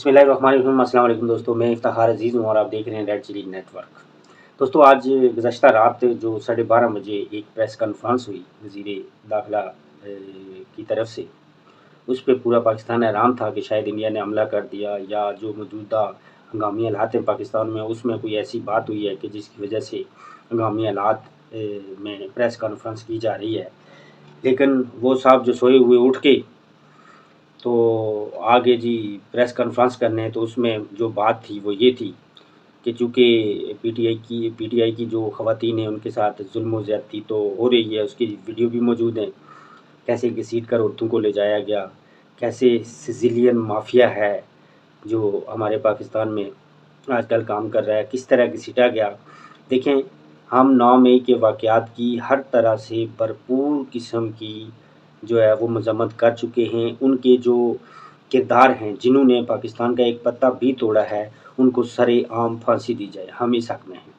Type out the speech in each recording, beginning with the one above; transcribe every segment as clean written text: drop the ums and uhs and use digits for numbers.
बिस्मिल्लाहिर्रहमानिर्रहीम। अस्सलाम वालेकुम दोस्तों, मैं इफ्तिखार अजीज़ हूँ और आप देख रहे हैं रेड चिली नेटवर्क। दोस्तों, आज गुज़श्ता रात जो 12:30 बजे एक प्रेस कॉन्फ्रेंस हुई वज़ीर दाखिला की तरफ से, उस पे पूरा पाकिस्तान हैरान था कि शायद इंडिया ने हमला कर दिया या जो मौजूदा हंगामी हालात हैं पाकिस्तान में, उसमें कोई ऐसी बात हुई है कि जिसकी वजह से हंगामी हालात में प्रेस कॉन्फ्रेंस की जा रही है। लेकिन वो साहब जो सोए हुए उठ के तो आगे जी प्रेस कॉन्फ्रेंस करने, तो उसमें जो बात थी वो ये थी कि चूँकि पीटीआई की जो ख़वातीन हैं उनके साथ जुल्म व ज़्यादती तो हो रही है, उसकी वीडियो भी मौजूद है। कैसे घसीट कर औरतों को ले जाया गया, कैसे सिजिलियन माफिया है जो हमारे पाकिस्तान में आजकल काम कर रहा है, किस तरह घसीटा गया। देखें, हम 9 मई के वाक़यात की हर तरह से भरपूर किस्म की जो है वो मज़म्मत कर चुके हैं। उनके जो किरदार हैं, जिन्होंने पाकिस्तान का एक पत्ता भी तोड़ा है, उनको सरेआम फांसी दी जाए, हम इस हक़ में हैं।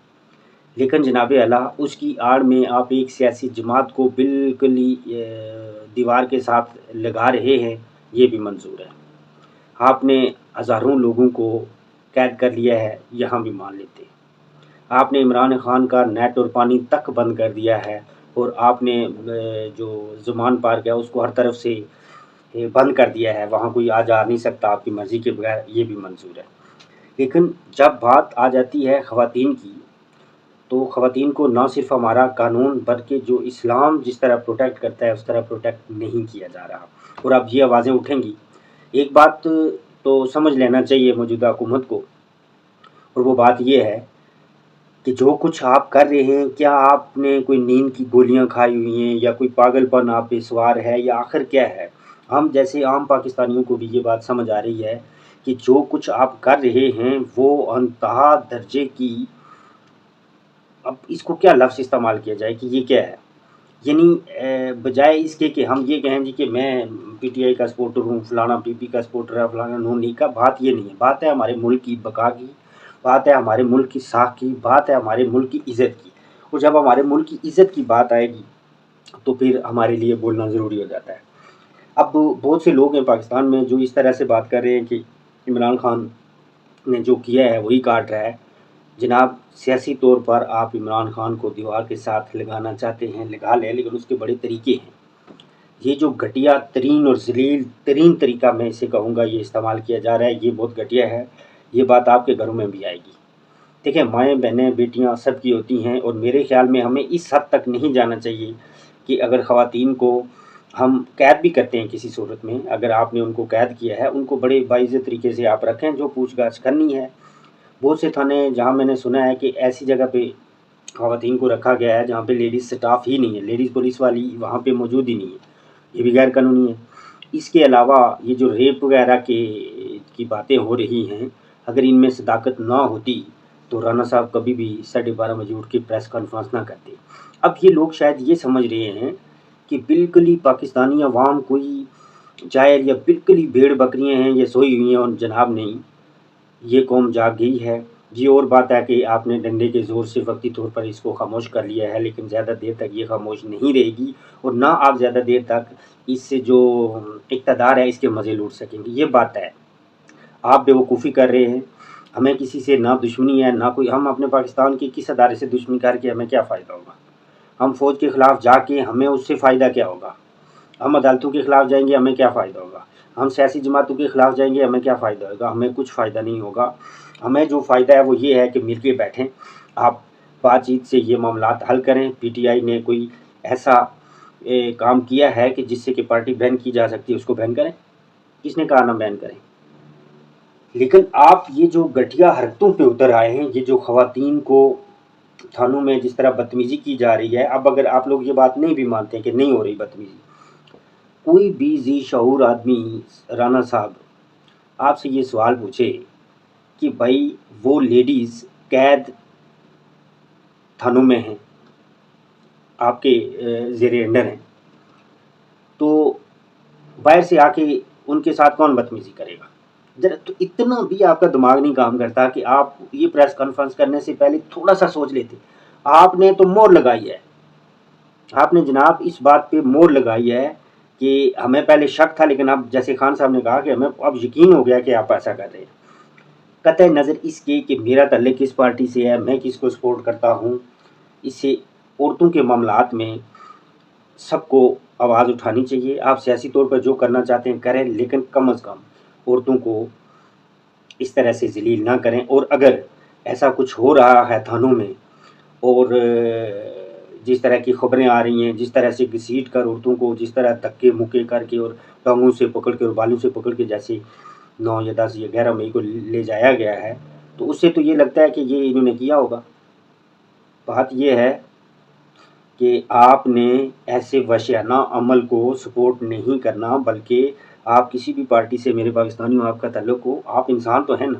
लेकिन जनाब आला, उसकी आड़ में आप एक सियासी जमात को बिल्कुल ही दीवार के साथ लगा रहे हैं, ये भी मंजूर है। आपने हज़ारों लोगों को कैद कर लिया है, यहाँ भी मान लेते हैं। आपने इमरान खान का नेट और पानी तक बंद कर दिया है, और आपने जो ज़ुमान पार्क है उसको हर तरफ से बंद कर दिया है, वहाँ कोई आ जा नहीं सकता आपकी मर्ज़ी के बगैर, ये भी मंजूर है। लेकिन जब बात आ जाती है ख़वातीन की, तो ख़वातीन को ना सिर्फ हमारा कानून बल्कि जो इस्लाम जिस तरह प्रोटेक्ट करता है उस तरह प्रोटेक्ट नहीं किया जा रहा, और अब ये आवाज़ें उठेंगी। एक बात तो समझ लेना चाहिए मौजूदा हुकूमत को, और वो बात ये है कि जो कुछ आप कर रहे हैं, क्या आपने कोई नींद की गोलियां खाई हुई हैं या कोई पागलपन आप पे सवार है, या आखिर क्या है। हम जैसे आम पाकिस्तानियों को भी ये बात समझ आ रही है कि जो कुछ आप कर रहे हैं वो अंतहा दर्जे की, अब इसको क्या लफ्ज़ इस्तेमाल किया जाए कि ये क्या है। यानी बजाय इसके कि हम ये कहें जी कि मैं पीटीआई का सपोर्टर हूँ, फलाना पीपी का सपोर्टर है, फलाना नून लीग का, बात ये नहीं है। बात है हमारे मुल्क की बका की, बात है हमारे मुल्क की साख की, बात है हमारे मुल्क की इज़्ज़त की। और जब हमारे मुल्क की इज़्ज़त की बात आएगी तो फिर हमारे लिए बोलना ज़रूरी हो जाता है। अब बहुत से लोग हैं पाकिस्तान में जो इस तरह से बात कर रहे हैं कि इमरान खान ने जो किया है वही काट रहा है। जनाब, सियासी तौर पर आप इमरान खान को दीवार के साथ लगाना चाहते हैं, लगा लें, लेकिन उसके बड़े तरीके हैं। ये जो घटिया तरीन और ज़लील तरीन तरीका मैं इसे कहूँगा ये इस्तेमाल किया जा रहा है, ये बहुत घटिया है। ये बात आपके घरों में भी आएगी। देखिए, माएँ बहनें बेटियाँ सब की होती हैं, और मेरे ख़्याल में हमें इस हद तक नहीं जाना चाहिए कि अगर ख़वातीन को हम कैद भी करते हैं किसी सूरत में, अगर आपने उनको कैद किया है, उनको बड़े बाइज़्ज़त तरीके से आप रखें, जो पूछताछ करनी है। बहुत से थाने जहाँ मैंने सुना है कि ऐसी जगह पे ख़वातीन को रखा गया है जहाँ पे लेडीज़ स्टाफ ही नहीं है, लेडीज़ पुलिस वाली वहाँ पे मौजूद ही नहीं है, ये भी गैर कानूनी है। इसके अलावा ये जो रेप वगैरह की बातें हो रही हैं, अगर इनमें सदाकत ना होती तो राना साहब कभी भी 12:30 बजे उठ के प्रेस कॉन्फ्रेंस ना करते। अब ये लोग शायद ये समझ रहे हैं कि बिल्कुल ही पाकिस्तानी अवाम कोई जाहिल या बिल्कुल ही भेड़ बकरियाँ हैं, ये सोई हुई हैं, और जनाब नहीं, ये कौम जाग गई है। ये और बात है कि आपने डंडे के ज़ोर से वक्ती तौर पर इसको खामोश कर लिया है, लेकिन ज़्यादा देर तक ये खामोश नहीं रहेगी, और ना आप ज़्यादा देर तक इससे जो इक़्तिदार है इसके मज़े लूट सकेंगे। ये बात है, आप बेवकूफ़ी कर रहे हैं। हमें किसी से ना दुश्मनी है ना कोई, हम अपने पाकिस्तान के किस अदारे से दुश्मनी करके हमें क्या फ़ायदा होगा। हम फ़ौज के ख़िलाफ़ जाके हमें उससे फ़ायदा क्या होगा। हम अदालतों के ख़िलाफ़ जाएंगे, हमें क्या फ़ायदा होगा। हम सियासी जमातों के ख़िलाफ़ जाएंगे, हमें क्या फ़ायदा होगा। हमें कुछ फ़ायदा नहीं होगा। हमें जो फ़ायदा है वो ये है कि मिल के बैठें, आप बातचीत से ये मामलात हल करें। पीटीआई ने कोई ऐसा काम किया है कि जिससे कि पार्टी बैन की जा सकती है, उसको बैन करें। किसने कहा ना बैन करें। लेकिन आप ये जो घटिया हरकतों पे उतर आए हैं, ये जो ख़वातीन को थानों में जिस तरह बदतमीज़ी की जा रही है, अब अगर आप लोग ये बात नहीं भी मानते कि नहीं हो रही बदतमीज़ी, कोई भी ज़ी शऊर आदमी राना साहब आपसे ये सवाल पूछे कि भाई वो लेडीज़ कैद थानों में हैं, आपके ज़ेरे अंडर हैं, तो बाहर से आके उनके साथ कौन बदतमीज़ी करेगा। जरा तो इतना भी आपका दिमाग नहीं काम करता कि आप ये प्रेस कॉन्फ्रेंस करने से पहले थोड़ा सा सोच लेते। आपने तो मोहर लगाई है, आपने जनाब इस बात पे मोहर लगाई है کہ ہمیں پہلے شک تھا، لیکن اب جیسے خان صاحب نے کہا کہ ہمیں اب یقین ہو گیا کہ آپ ایسا کر رہے ہیں، قطع نظر اس کے کہ میرا تعلق کس پارٹی سے ہے، میں کس کو سپورٹ کرتا ہوں، اس سے عورتوں کے معاملات میں سب کو آواز اٹھانی چاہیے۔ آپ سیاسی طور پر جو کرنا چاہتے ہیں کریں، لیکن کم از کم عورتوں کو اس طرح سے ذلیل نہ کریں۔ اور اگر ایسا کچھ ہو رہا ہے تھانوں میں، اور جس طرح کی خبریں آ رہی ہیں، جس طرح سے گھسیٹ کر عورتوں کو جس طرح دھکے مکے کر کے اور ٹانگوں سے پکڑ کے اور بالوں سے پکڑ کے جیسے 9 یا 10 یا 11 مئی کو لے جایا گیا ہے، تو اس سے تو یہ لگتا ہے کہ یہ انہوں نے کیا ہوگا۔ بات یہ ہے کہ آپ نے ایسے وحشیانہ عمل کو سپورٹ نہیں کرنا، بلکہ آپ کسی بھی پارٹی سے، میرے پاکستانیوں آپ کا تعلق ہو، آپ انسان تو ہیں نا،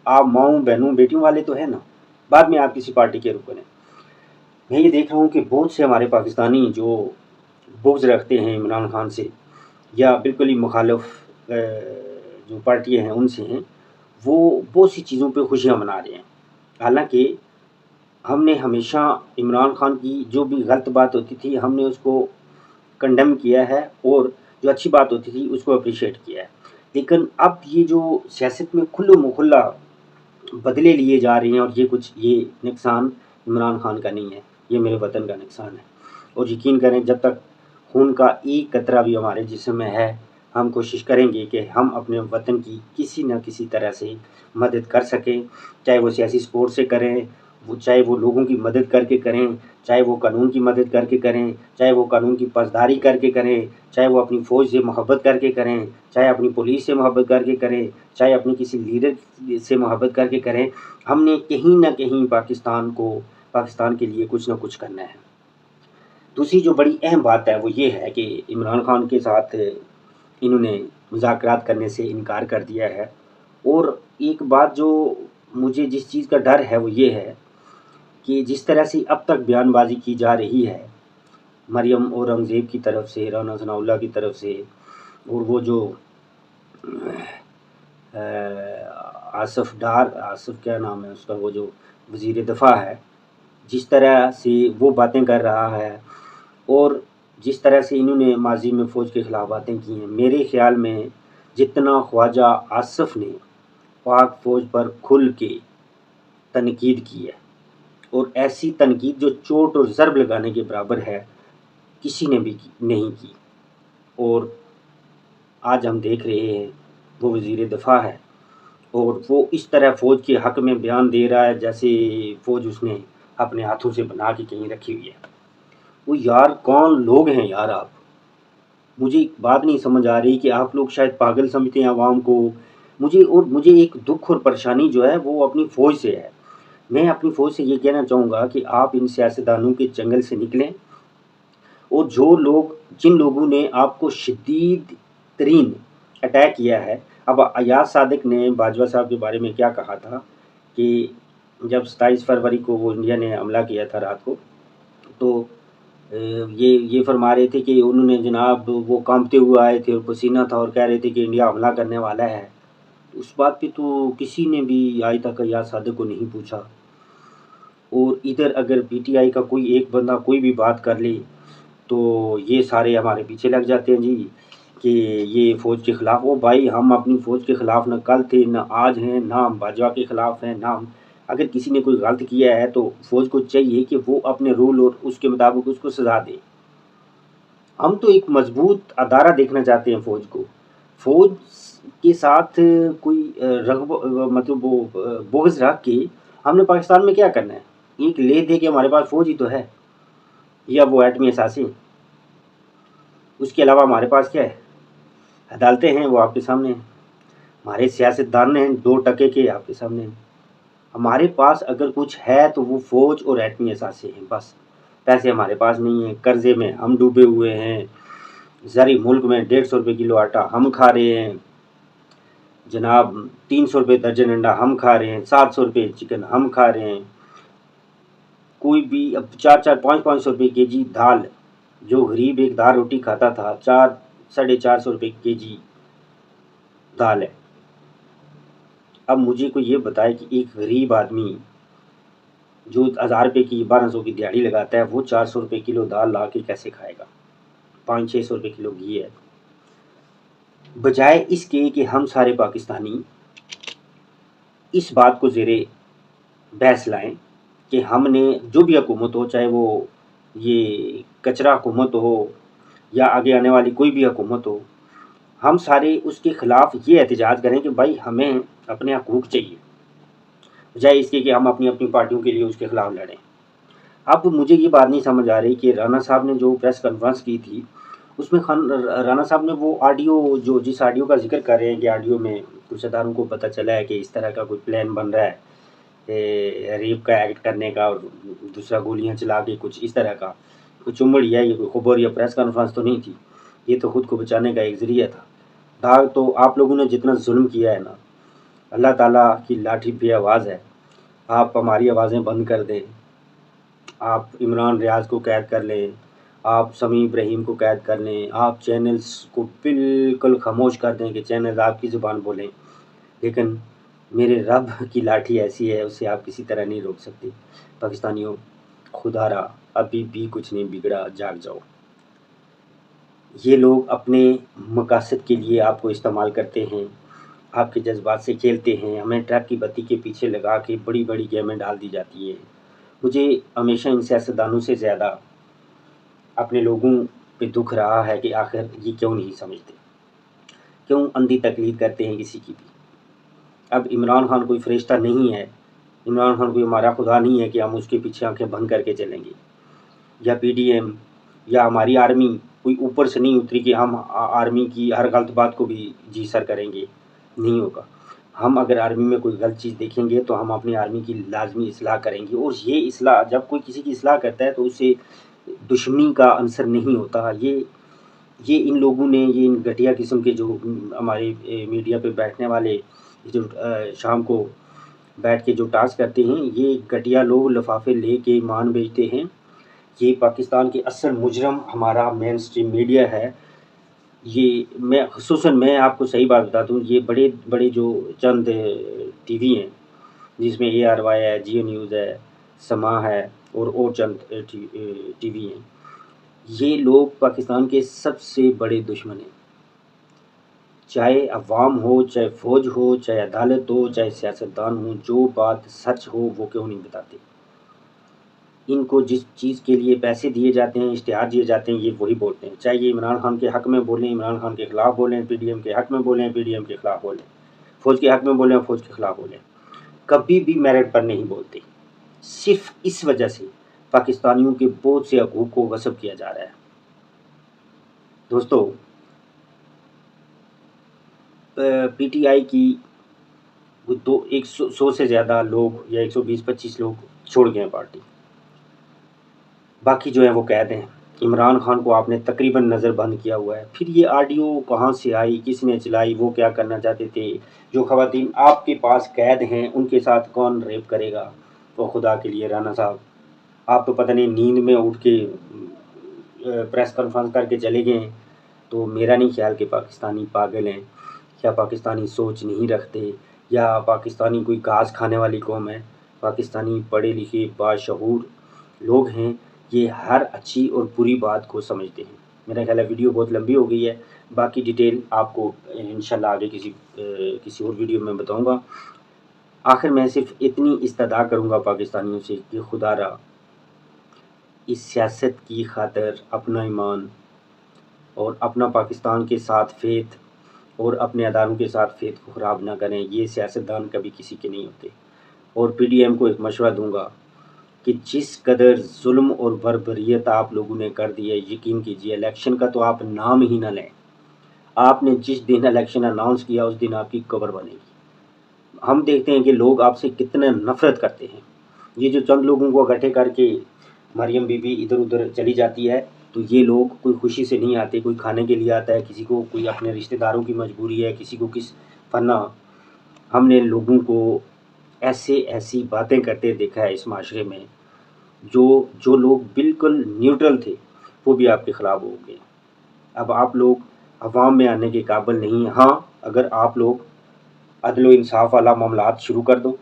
آپ ماؤں بہنوں بیٹیوں والے تو ہیں نا، بعد میں آپ کسی پارٹی کے رکن ہیں۔ میں یہ دیکھ رہا ہوں کہ بہت سے ہمارے پاکستانی جو بغض رکھتے ہیں عمران خان سے، یا بالکل ہی مخالف جو پارٹیاں ہیں ان سے ہیں، وہ بہت سی چیزوں پہ خوشیاں منا رہے ہیں۔ حالانکہ ہم نے ہمیشہ عمران خان کی جو بھی غلط بات ہوتی تھی ہم نے اس کو کنڈیم کیا ہے، اور جو اچھی بات ہوتی تھی اس کو اپریشیٹ کیا ہے۔ لیکن اب یہ جو سیاست میں کھلو مکھلا بدلے لیے جا رہے ہیں، اور یہ نقصان عمران خان کا نہیں ہے، یہ میرے وطن کا نقصان ہے۔ اور یقین کریں جب تک خون کا ایک قطرہ بھی ہمارے جسم میں ہے، ہم کوشش کریں گے کہ ہم اپنے وطن کی کسی نہ کسی طرح سے مدد کر سکیں، چاہے وہ سیاسی سپورٹ سے کریں، چاہے وہ لوگوں کی مدد کر کے کریں، چاہے وہ قانون کی مدد کر کے کریں، چاہے وہ قانون کی پاسداری کر کے کریں، چاہے وہ اپنی فوج سے محبت کر کے کریں، چاہے اپنی پولیس سے محبت کر کے کریں، چاہے اپنی کسی لیڈر سے محبت کر کے کریں۔ ہم نے کہیں نہ کہیں پاکستان کے لیے کچھ نہ کچھ کرنا ہے۔ دوسری جو بڑی اہم بات ہے وہ یہ ہے کہ عمران خان کے ساتھ انہوں نے مذاکرات کرنے سے انکار کر دیا ہے۔ اور ایک بات جو مجھے جس چیز کا ڈر ہے وہ یہ ہے کہ جس طرح سے اب تک بیان بازی کی جا رہی ہے مریم اورنگزیب کی طرف سے، رانا ثناء اللہ کی طرف سے، اور وہ جو آصف کیا نام ہے اس کا، وہ جو وزیر دفاع ہے، جس طرح سے وہ باتیں کر رہا ہے، اور جس طرح سے انہوں نے ماضی میں فوج کے خلاف باتیں کی ہیں، میرے خیال میں جتنا خواجہ آصف نے پاک فوج پر کھل کے تنقید کی ہے، اور ایسی تنقید جو چوٹ اور ضرب لگانے کے برابر ہے، کسی نے بھی نہیں کی۔ اور آج ہم دیکھ رہے ہیں وہ وزیر دفاع ہے، اور وہ اس طرح فوج کے حق میں بیان دے رہا ہے جیسے فوج اس نے اپنے ہاتھوں سے بنا کے کہیں رکھی ہوئی ہے۔ وہ یار کون لوگ ہیں یار آپ؟ مجھے ایک بات نہیں سمجھ آ رہی کہ آپ لوگ شاید پاگل سمجھتے ہیں عوام کو۔ مجھے ایک دکھ اور پریشانی جو ہے وہ اپنی فوج سے ہے۔ میں اپنی فوج سے یہ کہنا چاہوں گا کہ آپ ان سیاستدانوں کے چنگل سے نکلیں، اور جن لوگوں نے آپ کو شدید ترین اٹیک کیا ہے۔ اب ایاز صادق نے باجوہ صاحب کے بارے میں کیا کہا تھا کہ جب 27 فروری کو وہ انڈیا نے حملہ کیا تھا رات کو، تو یہ فرما رہے تھے کہ انہوں نے جناب وہ کانپتے ہوئے آئے تھے اور پسینہ تھا، اور کہہ رہے تھے کہ انڈیا حملہ کرنے والا ہے۔ اس بات پہ تو کسی نے بھی آج تک ایاز صادق کو نہیں پوچھا۔ اور ادھر اگر پی ٹی آئی کا کوئی ایک بندہ کوئی بھی بات کر لے تو یہ سارے ہمارے پیچھے لگ جاتے ہیں جی کہ یہ فوج کے خلاف ہو۔ بھائی ہم اپنی فوج کے خلاف نہ کل تھے نہ آج ہیں، نہ ہم باجوہ کے خلاف ہیں، نہ ہم اگر کسی نے کوئی غلط کیا ہے تو فوج کو چاہیے کہ وہ اپنے رول اور اس کے مطابق اس کو سزا دے۔ ہم تو ایک مضبوط ادارہ دیکھنا چاہتے ہیں فوج کو۔ فوج کے ساتھ کوئی مطلب وہ بغض رکھ کے ہم نے پاکستان میں کیا کرنا ہے؟ ایک لے دے کے ہمارے پاس فوج ہی تو ہے، یا وہ ایٹمی اثاثے، اس کے علاوہ ہمارے پاس کیا ہے؟ عدالتیں ہیں، وہ آپ کے سامنے ہیں۔ ہمارے سیاستدان ہیں 2 ٹکے کے، آپ کے سامنے ہیں۔ ہمارے پاس اگر کچھ ہے تو وہ فوج اور ایٹمی اثاثے ہیں، بس۔ پیسے ہمارے پاس نہیں ہیں، قرضے میں ہم ڈوبے ہوئے ہیں، زرعی ملک میں 150 روپے کلو آٹا ہم کھا رہے ہیں جناب، 300 روپے درجن انڈا ہم کھا رہے ہیں، 700 روپے چکن ہم کھا رہے ہیں۔ کوئی بھی اب 500 روپے کے جی دال، جو غریب ایک دال روٹی کھاتا تھا 450 روپے کے جی دال ہے۔ اب مجھے کوئی یہ بتائے کہ ایک غریب آدمی جو 1000 روپے کی 1200 کی دیہڑی لگاتا ہے وہ 400 روپے کلو دال لا کے کیسے کھائے گا؟ 500-600 रुपये किलो घी है। बजाय इसके कि हम सारे पाकिस्तानी इस बात को ज़ेरे बहस लाएं कि हमने जो भी हुकूमत हो, चाहे वो ये कचरा हुकूमत हो या आगे आने वाली कोई भी हुकूमत हो, हम सारे उसके ख़िलाफ़ ये एहतजाज करें कि भाई हमें अपने हकूक़ चाहिए, बजाय इसके कि हम अपनी अपनी पार्टियों के लिए उसके ख़िलाफ़ लड़ें। अब मुझे ये बात नहीं समझ आ रही कि राना साहब ने जो प्रेस कॉन्फ्रेंस की थी, उसमें राना साहब ने वो ऑडियो जो जिस ऑडियो का जिक्र कर रहे हैं कि ऑडियो में कुछ अदारों को पता चला है कि इस तरह का कोई प्लान बन रहा है रेप का एक्ट करने का और दूसरा गोलियां चला के कुछ इस तरह का कुछ उमड़ है, ये कोई खबर या प्रेस कॉन्फ्रेंस तो नहीं थी, ये तो खुद को बचाने का एक ज़रिया था। तो आप लोगों ने जितना जुल्म किया है ना, अल्लाह ताला की लाठी पे आवाज़ है, आप हमारी आवाज़ें बंद कर दें, आप इमरान रियाज को कैद कर लें, आप समी इब्राहिम को कैद कर लें, आप चैनल्स को बिल्कुल खामोश कर दें कि चैनल आपकी ज़ुबान बोलें, लेकिन मेरे रब की लाठी ऐसी है, उसे आप किसी तरह नहीं रोक सकते। पाकिस्तानियों, खुदारा अभी भी कुछ नहीं बिगड़ा, जाग जाओ। ये लोग अपने मकासद के लिए आपको इस्तेमाल करते हैं, आपके जज्बात से खेलते हैं, हमें ट्रक की बत्ती के पीछे लगा के बड़ी बड़ी गेमें डाल दी जाती है। मुझे हमेशा इन सियासतदानों से ज़्यादा अपने लोगों पे दुख रहा है कि आखिर ये क्यों नहीं समझते, क्यों अंधी तकलीद करते हैं किसी की भी। अब इमरान खान कोई फरिश्ता नहीं है, इमरान खान कोई हमारा खुदा नहीं है कि हम उसके पीछे आंखें बंद करके चलेंगे, या पीडीएम या हमारी आर्मी कोई ऊपर से नहीं उतरी कि हम आर्मी की हर गलत बात को भी जी सर करेंगे, नहीं होगा। हम अगर आर्मी में कोई गलत चीज़ देखेंगे तो हम अपनी आर्मी की लाजमी इस्लाह करेंगे, और ये इस्लाह जब कोई किसी की इस्लाह करता है तो उससे दुश्मनी का अंसर नहीं होता। ये इन लोगों ने, ये इन घटिया किस्म के जो हमारे मीडिया पे बैठने वाले जो शाम को बैठ के जो टास्क करते हैं, ये घटिया लोग लिफाफे ले के मान बेचते हैं। ये पाकिस्तान के असल मुजरम हमारा मेन स्ट्रीम मीडिया है। ये मैं आपको सही बात बताता हूँ, ये बड़े बड़े जो चंद टीवी हैं जिसमें ARY है, जियो न्यूज़ है, समा है और चंद टीवी हैं, ये लोग पाकिस्तान के सबसे बड़े दुश्मन हैं। चाहे अवाम हो, चाहे फ़ौज हो, चाहे अदालत हो, चाहे सियासतदान हो, जो बात सच हो वो क्यों नहीं बताते। इनको जिस चीज़ के लिए पैसे दिए जाते हैं, इश्तिहार दिए जाते हैं, ये वही बोलते हैं। चाहे ये इमरान खान के हक़ में बोलें, इमरान खान के ख़िलाफ़ बोलें, पीडीएम के हक़ में बोलें, पीडीएम के ख़िलाफ़ बोलें, फ़ौज के हक़ में बोलें, फ़ौज के ख़िलाफ़ बोलें, कभी भी मेरिट पर नहीं बोलते। सिर्फ इस वजह से पाकिस्तानियों के बहुत से हकूक़ को गस्ब किया जा रहा है। दोस्तों, पीटीआई की 100 से ज़्यादा लोग या 120-25 लोग छोड़ गए हैं पार्टी, बाकी जो है वो कैद हैं। इमरान खान को आपने तकरीबन नज़रबंद किया हुआ है। फिर ये ऑडियो कहाँ से आई, किसने चलाई, वो क्या करना चाहते थे, जो ख़वातीन आपके पास कैद हैं उनके साथ कौन रेप करेगा। तो खुदा के लिए राना साहब, आप तो पता नहीं नींद में उठ के प्रेस कॉन्फ्रेंस करके चले गए। तो मेरा नहीं ख्याल कि पाकिस्तानी पागल हैं या पाकिस्तानी सोच नहीं रखते या पाकिस्तानी कोई घास खाने वाली कौम है। पाकिस्तानी पढ़े लिखे बाशऊर लोग हैं, ये हर अच्छी और बुरी बात को समझते हैं। मेरा ख्याल है वीडियो बहुत लंबी हो गई है, बाकी डिटेल आपको इंशाल्लाह आगे किसी और वीडियो में बताऊंगा। आखिर मैं सिर्फ इतनी इस्तदा करूंगा पाकिस्तानियों से कि खुदारा इस सियासत की खातिर अपना ईमान और अपना पाकिस्तान के साथ फेथ और अपने अदारों के साथ फेथ को ख़राब ना करें। ये सियासतदान कभी किसी के नहीं होते। और पीडीएम को एक मशवरा दूंगा कि जिस कदर जुल्म और बर्बरियत आप लोगों ने कर दी है, यकीन कीजिए इलेक्शन का तो आप नाम ही ना लें। आपने जिस दिन इलेक्शन अनाउंस किया उस दिन आपकी कब्र बनेगी। हम देखते हैं कि लोग आपसे कितने नफ़रत करते हैं। ये जो चंद लोगों को इकट्ठे करके मरियम बीबी इधर उधर चली जाती है, तो ये लोग कोई खुशी से नहीं आते, कोई खाने के लिए आता है, किसी को कोई अपने रिश्तेदारों की मजबूरी है, किसी को किस फन्ना। हमने लोगों को ऐसी बातें करते देखा है इस माशरे में, जो लोग बिल्कुल न्यूट्रल थे वो भी आपके ख़िलाफ़ हो गए। अब आप लोग अवाम में आने के काबिल नहीं। हाँ, अगर आप लोग अदल व इंसाफ वाला मामलात शुरू कर दो,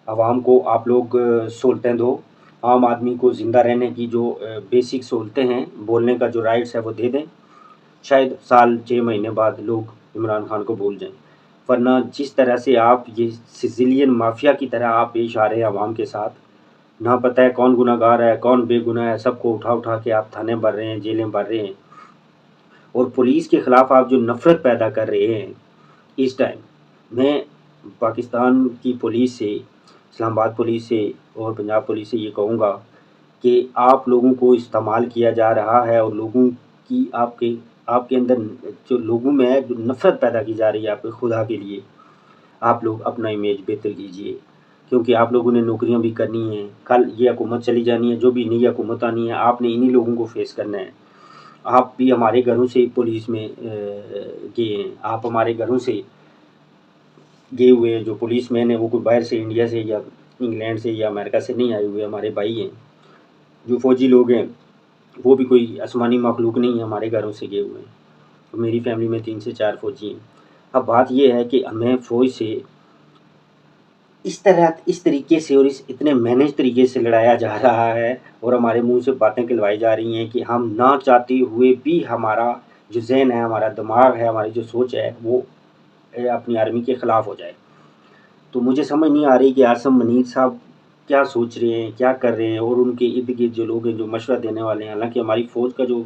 अवाम को आप लोग सहूलतें दो, عام آدمی کو زندہ رہنے کی جو بیسک سہولتیں ہیں، بولنے کا جو رائٹس ہے وہ دے دیں، شاید سال 6 مہینے بعد لوگ عمران خان کو بھول جائیں۔ ورنہ جس طرح سے آپ یہ سزیلین مافیا کی طرح آپ پیش آ رہے ہیں عوام کے ساتھ، نہ پتہ ہے کون گناہ گار ہے کون بے گناہ ہے، سب کو اٹھا اٹھا کے آپ تھانے بھر رہے ہیں، جیلیں بھر رہے ہیں، اور پولیس کے خلاف آپ جو نفرت پیدا کر رہے ہیں اس ٹائم، میں پاکستان کی پولیس سے، اسلام آباد پولیس سے اور پنجاب پولیس سے یہ کہوں گا کہ آپ لوگوں کو استعمال کیا جا رہا ہے، اور لوگوں کی آپ کے اندر جو لوگوں میں جو نفرت پیدا کی جا رہی ہے آپ کے خدا کے لیے، آپ لوگ اپنا امیج بہتر کیجیے، کیونکہ آپ لوگوں نے نوکریاں بھی کرنی ہیں، کل یہ حکومت چلی جانی ہے، جو بھی نئی حکومت آنی ہے آپ نے انہی لوگوں کو فیس کرنا ہے۔ آپ بھی ہمارے گھروں سے پولیس میں گئے ہیں، آپ ہمارے گھروں سے گئے ہوئے ہیں، جو پولیس مین ہیں وہ کوئی باہر سے انڈیا سے یا انگلینڈ سے یا امریکہ سے نہیں آئے ہوئے، ہمارے بھائی ہیں۔ جو فوجی لوگ ہیں وہ بھی کوئی آسمانی مخلوق نہیں ہے، ہمارے گھروں سے گئے ہوئے ہیں، میری فیملی میں 3 سے 4 فوجی ہیں۔ اب بات یہ ہے کہ ہمیں فوج سے اس طریقے سے اور اس اتنے مینیج طریقے سے لڑایا جا رہا ہے، اور ہمارے منہ سے باتیں کہلوائی جا رہی ہیں کہ ہم نہ چاہتے ہوئے بھی ہمارا جو ذہن ہے، ہمارا دماغ ہے، ہماری جو سوچ ہے وہ اپنی آرمی کے خلاف ہو جائے۔ تو مجھے سمجھ نہیں آ رہی کہ عاصم منیر صاحب کیا سوچ رہے ہیں، کیا کر رہے ہیں، اور ان کے ارد گرد جو لوگ ہیں جو مشورہ دینے والے ہیں، حالانکہ ہماری فوج کا جو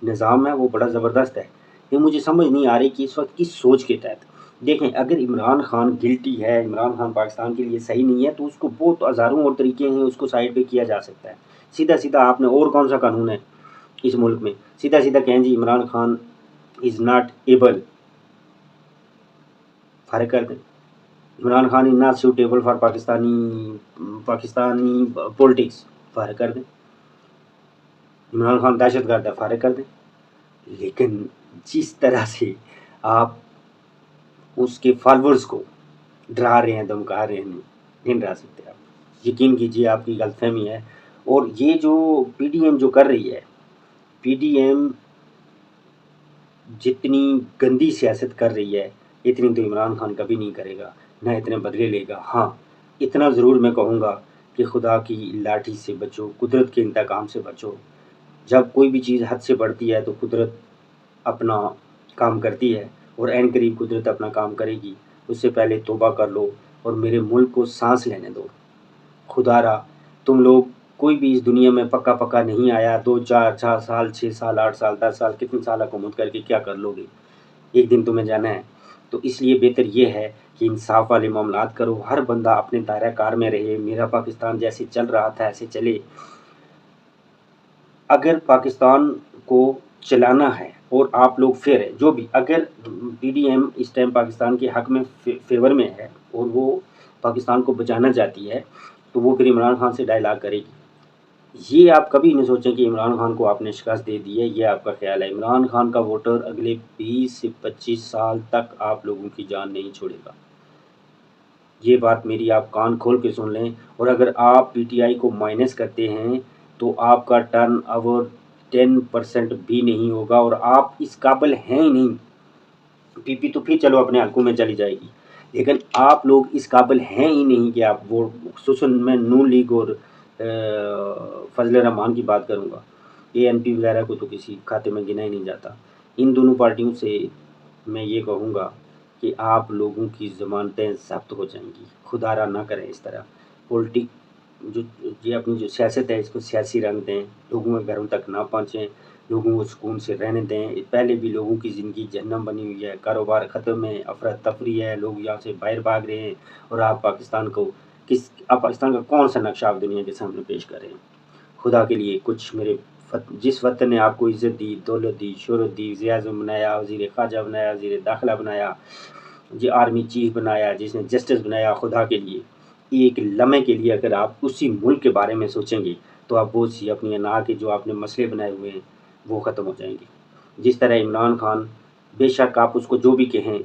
نظام ہے وہ بڑا زبردست ہے، یہ مجھے سمجھ نہیں آ رہی کہ اس وقت کس سوچ کے تحت۔ دیکھیں، اگر عمران خان گلٹی ہے، عمران خان پاکستان کے لیے صحیح نہیں ہے، تو اس کو بہت ہزاروں اور طریقے ہیں، اس کو سائڈ پہ کیا جا سکتا ہے۔ سیدھا سیدھا آپ نے، اور کون سا قانون ہے اس ملک میں، سیدھا سیدھا کہیں جی Imran Khan is not able, فارغ کر دیں۔ Imran Khan is not suitable for Pakistani politics, فارغ کر دیں۔ عمران خان دہشت گرد ہے، فارغ کر دیں۔ لیکن جس طرح سے آپ اس کے فالورز کو ڈرا رہے ہیں، دھمکا رہے ہیں، نہیں ڈرا سکتے آپ، یقین کیجیے آپ کی غلط فہمی ہے۔ اور یہ جو پی ڈی ایم جو کر رہی ہے، پی ڈی ایم جتنی گندی سیاست کر رہی ہے اتنی تو عمران خان کبھی نہیں کرے گا، نہ اتنے بدلے لے گا۔ ہاں، اتنا ضرور میں کہوں گا کہ خدا کی لاٹھی سے بچو، قدرت کے انتقام سے بچو۔ جب کوئی بھی چیز حد سے بڑھتی ہے تو قدرت اپنا کام کرتی ہے، اور عین قریب قدرت اپنا کام کرے گی۔ اس سے پہلے توبہ کر لو اور میرے ملک کو سانس لینے دو۔ خدا را، تم لوگ کوئی بھی اس دنیا میں پکا نہیں آیا، 2 4 4 سال 6 سال 8 سال 10 سال کتنے سال حکومت کر کے کیا کر لو گے؟ ایک دن تمہیں جانا ہے۔ تو اس لیے بہتر یہ ہے کہ انصاف والے معاملات کرو، ہر بندہ اپنے دائرہ کار میں رہے۔ میرا پاکستان جیسے چل رہا تھا ایسے چلے۔ اگر پاکستان کو چلانا ہے اور آپ لوگ فیئر ہے، جو بھی، اگر پی ڈی ایم اس ٹائم پاکستان کے حق میں فیور میں ہے اور وہ پاکستان کو بچانا چاہتی ہے، تو وہ پھر عمران خان سے ڈائلاگ کرے گی۔ یہ آپ کبھی نہ سوچیں کہ عمران خان کو آپ نے شکست دے دی ہے، یہ آپ کا خیال ہے۔ عمران خان کا ووٹر اگلے 20 سے 25 سال تک آپ لوگوں کی جان نہیں چھوڑے گا۔ یہ بات میری آپ کان کھول کے سن لیں، اور اگر آپ پی ٹی آئی کو مائنس کرتے ہیں تو آپ کا ٹرن اوور 10% بھی نہیں ہوگا، اور آپ اس قابل ہیں ہی نہیں۔ پی پی تو پھر چلو اپنے حلقوں میں چلی جائے گی، لیکن آپ لوگ اس قابل ہیں ہی نہیں کہ آپ وہ، خصوصاً میں نون لیگ اور فضل الرحمان کی بات کروں گا، اے این پی وغیرہ کو تو کسی کھاتے میں گنا ہی نہیں جاتا۔ ان دونوں پارٹیوں سے میں یہ کہوں گا کہ آپ لوگوں کی ضمانتیں ضبط ہو جائیں گی۔ خدا را نہ کریں اس طرح۔ یہ اپنی جو سیاست ہے اس کو سیاسی رنگ دیں، لوگوں کے گھروں تک نہ پہنچیں، لوگوں کو سکون سے رہنے دیں۔ پہلے بھی لوگوں کی زندگی جہنم بنی ہوئی ہے، کاروبار ختم ہے، افراتفری ہے، لوگ یہاں سے باہر بھاگ رہے ہیں، اور آپ پاکستان کا کون سا نقشہ آپ دنیا کے سامنے پیش کر رہے ہیں؟ خدا کے لیے کچھ میرے جس وطن نے آپ کو عزت دی، دولت دی، شہرت دی، وزیر اعظم بنایا، وزیر خارجہ بنایا، وزیر داخلہ بنایا، جی آرمی چیف بنایا، جس نے جسٹس بنایا، خدا کے لیے ایک لمحے کے لیے اگر آپ اسی ملک کے بارے میں سوچیں گے تو آپ بہت سی اپنی انا کے جو آپ نے مسئلے بنائے ہوئے ہیں وہ ختم ہو جائیں گے۔ جس طرح عمران خان، بے شک آپ اس کو جو بھی کہیں،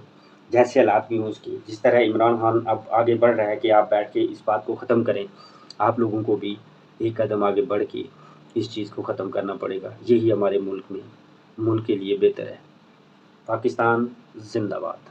جیسے حالات بھی ہوں اس کی، جس طرح عمران خان اب آگے بڑھ رہا ہے کہ آپ بیٹھ کے اس بات کو ختم کریں، آپ لوگوں کو بھی ایک قدم آگے بڑھ کے اس چیز کو ختم کرنا پڑے گا۔ یہی ہمارے ملک کے لیے بہتر ہے۔ پاکستان زندہ باد۔